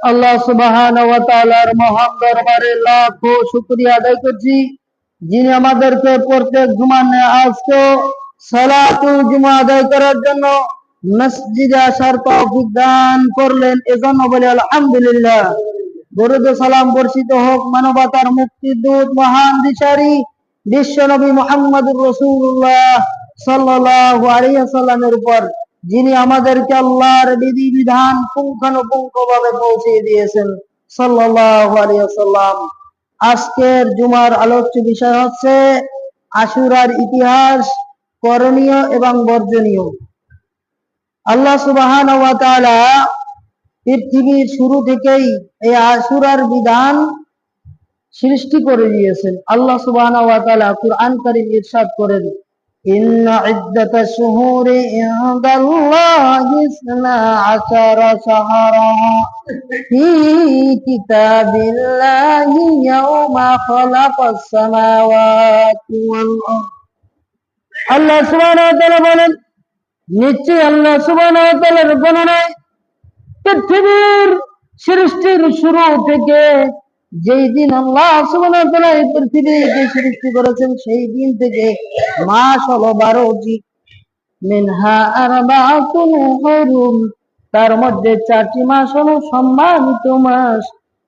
আল্লাহ সুবহানাহু ওয়া তাআলার মহান দরবারে লাখো শুকরিয়া আদায় করছি, যিনি আমাদেরকে প্রত্যেক জুমার আজকে সালাতুল জুমা আদায় করার জন্য মসজিদে আসার তৌফিক দান করলেন। এজন্য বলি আলহামদুলিল্লাহ। দরুদ ও সালাম বর্ষিত হোক মানবতার মুক্তির দূত মহান দিশারি বিশ্ব নবী মুহাম্মদুর রাসূলুল্লাহ সাল্লাল্লাহু আলাইহি ওয়াসাল্লামের উপর, যিনি আমাদেরকে আল্লাহর বিধি বিধান পুঙ্খানুপুঙ্খভাবে পৌঁছে দিয়েছেন সাল্লাল্লাহু আলাইহি ওয়াসাল্লাম। আজকের জুমার আলোচ্য বিষয় হচ্ছে আশুরার ইতিহাস, করণীয় এবং বর্জনীয়। আল্লাহ সুবহানাহু ওয়া তাআলা পৃথিবীর শুরু থেকেই এই আশুরার বিধান সৃষ্টি করে দিয়েছেন। আল্লাহ সুবহানাহু ওয়া তাআলা কুরআন কারীম ইরশাদ করেন, ইন্না ইদ্দাতাশ শুহুরি ইনদাল্লাহি ইসনা আশারা শাহরা ফি কিতাবিল্লাহি ইয়াওমা খালাকাস সামাওয়াতি ওয়াল আরদ। আল্লাহ সুবহানাহু ওয়া তাআলা বলেন, নিশ্চয়ই আল্লাহ সুবহানাহু ওয়া তাআলার গণনায় পৃথিবীর সৃষ্টির শুরু থেকে যেই দিন আল্লাহ সুবহানাহু ওয়া তাআলা এই পৃথিবীকে সৃষ্টি করেছেন সেই দিন থেকে মাস হলো 12টি। মিনহা আরবাআতুন হুরুম, তার মধ্যে 4টি মাস হলো সম্মানিত মাস।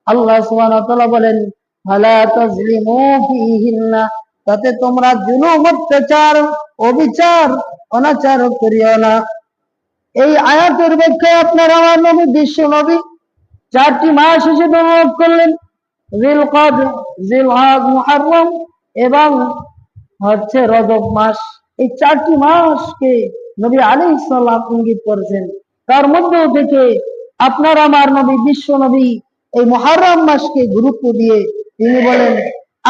আল্লাহ সুবহানাহু ওয়া তাআলা বলেন, ফালা তাজলিমু ফীহিন্না, তাতে তোমরা জুলুম, অত্যাচার, অবিচার, অনাচার করিও না। এই আয়াতের ব্যাখ্যায় আপনার আমার নবী বিশ্ব নবী 4টি মাস হিসেবে উল্লেখ করলেন, জিলকদ, জিলহজ, মুহররম এবং হচ্ছে রজব মাস। এই 4টি মাসকে নবী আলাইহিস সালাম ইঙ্গিত করেছেন। তার মধ্যে থেকে আপনার আমার নবী বিশ্ব নবী এই মুহররম মাসকে গুরুত্ব দিয়ে তিনি বলেন,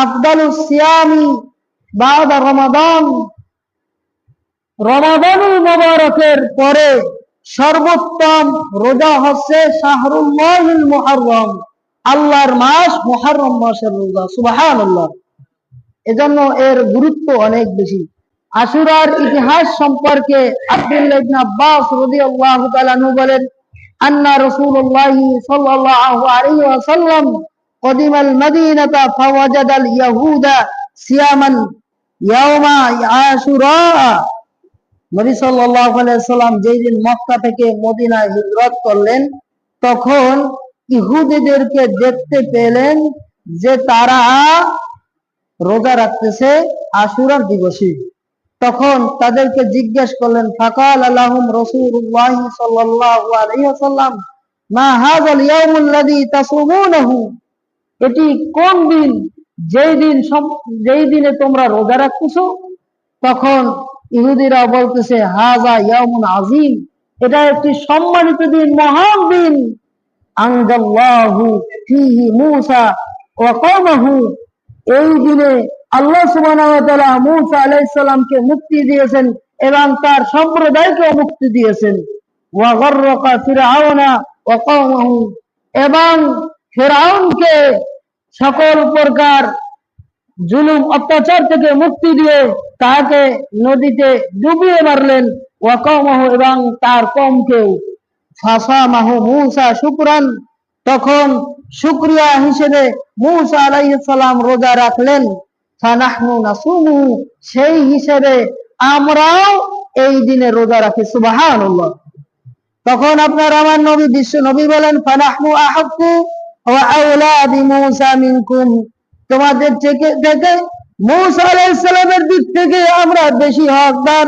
আফদালুস সিয়ামি বাদা রমাদান, রমাদানুল মুবারকের পরে সর্বোত্তম রোজা হচ্ছে শাহরুল্লাহিল মুহররম, আল্লাহর মাস মুহররম মাসের রোজা। সুবহানাল্লাহ। এজন্য এর গুরুত্ব অনেক বেশি। আশুরার ইতিহাস সম্পর্কে আব্দুল্লাহ ইবনে আব্বাস রাদিয়াল্লাহু তাআলা আনহু বলেন, আন্না রাসূলুল্লাহ সাল্লাল্লাহু আলাইহি ওয়াসাল্লাম কদিমাল মদিনাতা ফাওয়াজাদাল ইয়াহুদা সিয়ামান ইয়াওমা আশুরা। নবী সাল্লাল্লাহু আলাইহি ওয়াসাল্লাম যেই দিন মক্কা থেকে মদিনায় হিজরত করলেন, তখন ইহুদিদেরকে দেখতে পেলেন যে তারা রোজা রাখতেছে আশুরার দিবসে। তখন তাদেরকে জিজ্ঞেস করলেন, ফাকাল লাহুম রাসূলুল্লাহ সাল্লাল্লাহু আলাইহি ওয়াসাল্লাম, মা হাযাল ইয়াউমুল্লাযী তাসুমুনাহু, এটি কোন দিন যেই দিনে তোমরা রোজা রাখতেছো? তখন ইহুদিরা বলতেছে, হাযা ইয়াউমুন আযীম, এটা একটি সম্মানিত দিন, মহান দিন। আনজাল্লাহু ফীহি মূসা ওয়া কওমাহু, এই দিনে আল্লাহ সুবহানাহু ওয়া তাআলা মূসা আলাইহিস সালামকে মুক্তি দিয়েছেন এবং তার সম্প্রদায়কে মুক্তি দিয়েছেন। ওয়া গররাকা ফিরআউনা ওয়া কওমাহু, এবং ফিরআউনকে সকল প্রকার জুলুম অত্যাচার থেকে মুক্তি দিয়ে তাকে নদীতে ডুবিয়ে মারলেন। ওয়া কওমাহু, এবং তার কওমকেও। ফাসামাহু মূসা শুকরান, তখন শুকরিয়া হিসেবে মূসা আলাইহিস সালাম রোজা রাখলেন। ফানাহনু নাসুমু, সেই হিসেবে আমরাও এই দিনে রোজা রাখি। সুবহানাল্লাহ। তখন আপনার আমার নবী বিশ্ব নবী বলেন, ফানাহনু আহাক্কু ওয়া আওলা বিমূসা মিনকুম, তোমাদের থেকে মূসা আলাইহিস সালামের দিক থেকে আমরা বেশি হকদার।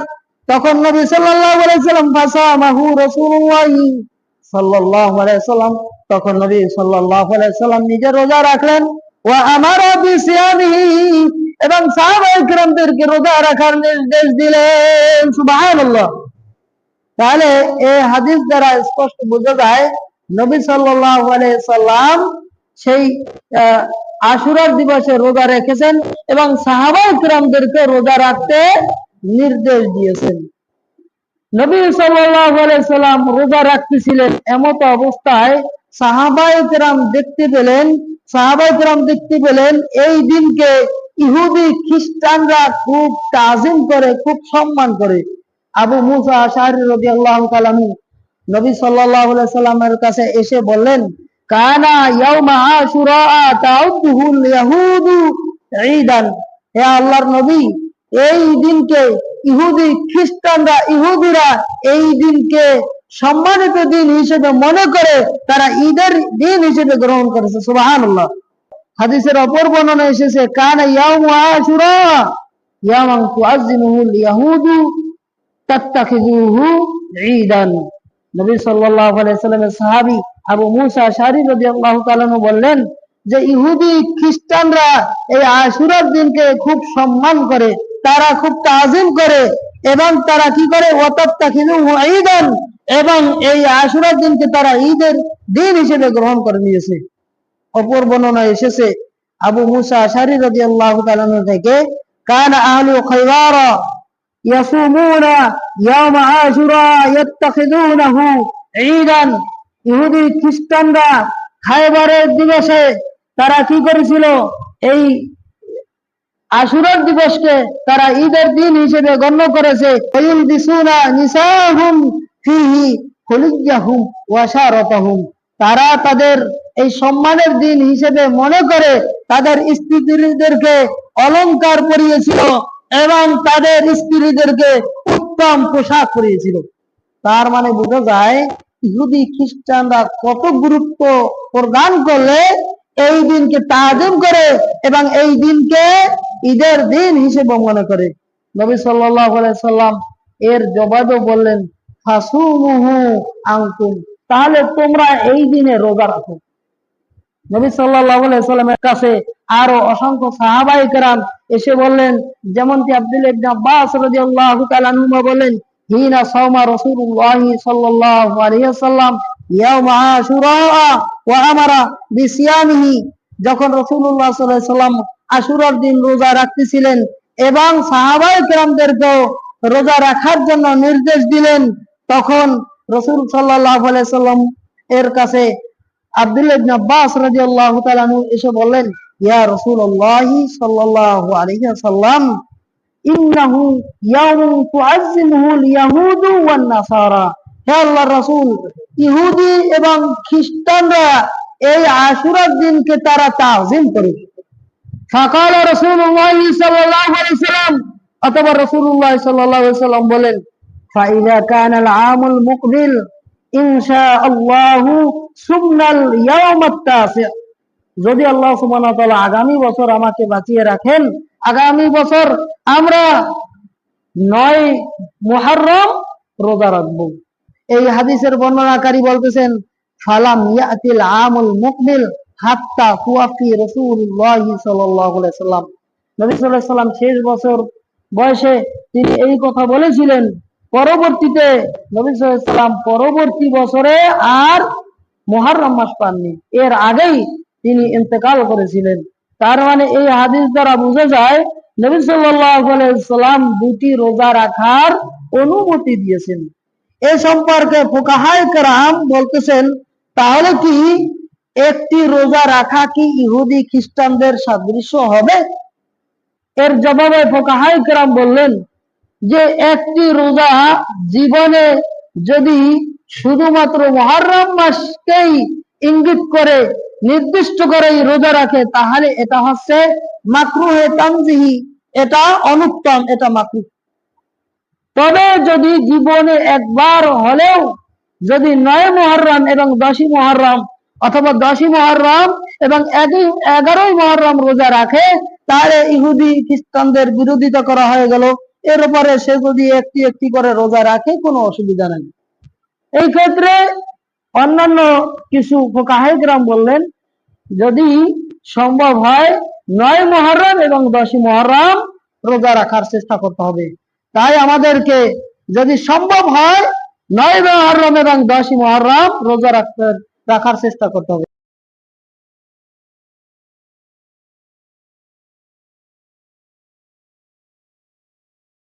তখন নবী সাল্লাল্লাহু আলাইহি সাল্লাম ফাসামাহু রাসূলুল্লাহ সাল্লাল্লাহু আলাইহি সাল্লাম, তখন নবী সাল্লাল্লাহু আলাইহি সাল্লাম নিজে রোজা রাখলেন। ওয়া আমারা বিসিয়ামিহি, এবং সাহাবায়ে কিরামদেরকে রোজা রাখার নির্দেশ দিলেন। সুবহানাল্লাহ। তাহলে এই হাদিস দ্বারা স্পষ্ট বোঝা যায় নবী সাল্লাল্লাহু আলাইহি সাল্লাম সেই আশুরার দিবসে রোজা রেখেছেন এবং সাহাবায়ে কিরামদেরকে রোজা রাখতে নির্দেশ দিয়েছেন। নবী সাল্লাল্লাহু আলাইহি সাল্লাম রোজা রাখতেছিলেন, এমত অবস্থায় সাহাবায়ে কিরাম দেখতে পেলেন এই দিনকে ইহুদি খ্রিস্টানরা খুব তাজিম করে, খুব সম্মান করে। আবু মুসা আশআরী রাদিয়াল্লাহু তাআলা নবী সাল্লাল্লাহু আলাইহি সাল্লামের কাছে এসে বললেন, কানা ইয়াউমা আশুরা তাউদ্দুহুল ইয়াহুদু ঈদান। হে আল্লাহর নবী, এই দিনকে ইহুদি খ্রিস্টানরা ইহুদিরা এই দিনকে সম্মানিত দিন হিসেবে মনে করে তারা ঈদের দিন হিসেবে গ্রহণ করেছে। সুবহানাল্লাহ। হাদিসের অপর বর্ণনা এসেছে কানা ইয়াউমু আশুরা ইয়ামান তুআজ্জিমুহুল ইয়াহুদু তাত্তাখিযুহু ঈদান। নবী সাল্লাল্লাহু আলাইহি ওয়াসাল্লামের সাহাবী আবু মুসা আশআরী রাদিয়াল্লাহু তাআলা বললেন যে ইহুদি খ্রিস্টানরা এই আশুরার দিনকে খুব সম্মান করে, তারা খুব তাজিম করে এবং তারা কি করে ওয়াতাত্তাখিযুহু ঈদান, এবং এই আশুরার দিনকে তারা ঈদের দিন হিসেবে গ্রহণ করে নিয়েছে। অপর বর্ণনা এসেছে আবু মুসা আশআরী রাদিয়াল্লাহু তাআলা থেকে কানা আহলু খায়বার ইয়াসুমুনা ইয়াওমা আশুরা ইয়াত্তাখিযুনাহু ঈদান। ইহুদি খ্রিস্টানরা খায়বারের দিবসে তারা কি করেছিল, এই আশুরার দিবসকে তারা ঈদের দিন হিসেবে গণ্য করেছে। ওয়ায়ুলবিসুনা নিসাহুম ফিহি হুলিয়াহুম ওয়া শারাতাহুম। তারা তাদের এই সম্মানের দিন হিসেবে মনে করে তাদের স্ত্রীদেরকে অলংকার পরিয়েছিল এবং তাদের স্ত্রীদেরকে উত্তম পোশাক পরিয়েছিল। তার মানে বোঝা যায় ইহুদি খ্রিস্টানরা কত গুরুত্ব প্রদান করলে এই দিনকে তাজিম করে এবং এই দিনকে ঈদের দিন হিসেবে মনে করে। নবী সাল্লাল্লাহু আলাইহি সাল্লাম এর জবাবে বললেন ফাসুমুহু আনতুম, তাহলে তোমরা এই দিনে রোজা রাখো। নবী সাল্লাল্লাহু আলাইহি সাল্লামের কাছে আরো অসংখ্য সাহাবায়ে কেরাম এসে বললেন, যেমনটি আব্দুল্লাহ ইবনে আব্বাস রাদিয়াল্লাহু তাআলা আনহুমা বলেন হিনা সাওমা রাসূলুল্লাহ সাল্লাল্লাহু আলাইহি ওয়াসাল্লাম ইয়াউমা আশুরা ওয়া আমারা বিসিয়ামিহি। যখন রাসূলুল্লাহ সাল্লাল্লাহু আলাইহি ওয়াসাল্লাম আশুরার দিন রোজা রাখতেছিলেন এবং সাহাবায়ে কেরামদেরকে রোজা রাখার জন্য নির্দেশ দিলেন, তখন রাসূল সাল্লাল্লাহু আলাইহি ওয়াসাল্লাম এর কাছে আব্দুল্লাহ ইবনে আব্বাস রাদিয়াল্লাহু তাআলা আনহু এসে বললেন, ইয়া রাসূলুল্লাহ সাল্লাল্লাহু আলাইহি ওয়াসাল্লাম ইন্নাহু ইয়াউমুন তুআজ্জিমুহুল ইয়াহুদু ওয়ান নাসারা। হে আল্লাহর রাসূল, ইহুদি এবং খ্রিস্টানরা এই আশুরার দিনকে তারা তাজিম করে। ফাকাল রাসূলুল্লাহ সাল্লাল্লাহু আলাইহি ওয়াসাল্লাম, অতঃপর রাসূলুল্লাহ সাল্লাল্লাহু আলাইহি ওয়াসাল্লাম বলেন ফাইযা কানাল আমুল মুকবিল ইনশাআল্লাহু সুমনাল ইয়াউমাত তাসি। যদি আল্লাহ সুবহানাহু ওয়া তাআলা আগামী বছর আমাকে বাঁচিয়ে রাখেন, আগামী বছর আমরা 9 মুহররম রোজা রাখবো। এই হাদিসের বর্ণনাকারী বলতেছেন ফালাম ইয়াতিল আমুল মুকবিল হাত্তা তুওয়াফি রাসূলুল্লাহ সাল্লাল্লাহু আলাইহি ওয়াসাল্লাম। নবী সাল্লাল্লাহু আলাইহি ওয়াসাল্লাম শেষ বছর বয়সে তিনি এই কথা বলেছিলেন। পরবর্তীতে নবী সাল্লাল্লাহু আলাইহি ওয়াসাল্লাম পরবর্তী বছরে আর মুহররম মাস পাননি, এর আগেই তিনি ইন্তেকাল করেছিলেন। তার মানে এই হাদিস দ্বারা বোঝা যায় নবী সাল্লাল্লাহু আলাইহি ওয়াসাল্লাম দুটি রোজা রাখার অনুমতি দিয়েছেন। এই সম্পর্কে ফুকাহায়ে কেরাম বলতেছেন তাহলে কি একটি রোজা রাখা কি ইহুদি খ্রিস্টানদের সাদৃশ্য হবে? এর জবাবে ফুকাহায়ে কেরাম বললেন যে একটি রোজা জীবনে যদি শুধুমাত্র মুহররম মাসকেই ইঙ্গিত করে নির্দিষ্ট করে রোজা রাখে তাহলে এটা হচ্ছে মাকরুহে তানজিহি, এটা অনুত্তম, এটা মাকরুহ। তবে যদি জীবনে একবার হলেও যদি 9 মুহররম এবং 10 মুহররম অথবা 10 মুহররম এবং 11 মুহররম রোজা রাখে তাহলে ইহুদি খ্রিস্টানদের বিরোধিতা করা হয়ে গেল। এর উপরে সে যদি একটি একটি করে রোজা রাখে কোনো অসুবিধা নেই। এই ক্ষেত্রে অন্যান্য কিছু ফুকাহায়ে কেরাম বললেন যদি সম্ভব হয় 9 মুহররম এবং 10 মুহররম রোজা রাখার চেষ্টা করতে হবে। তাই আমাদেরকে যদি সম্ভব হয় 9 মুহররম এবং 10 মুহররম রোজা রাখার চেষ্টা করতে হবে।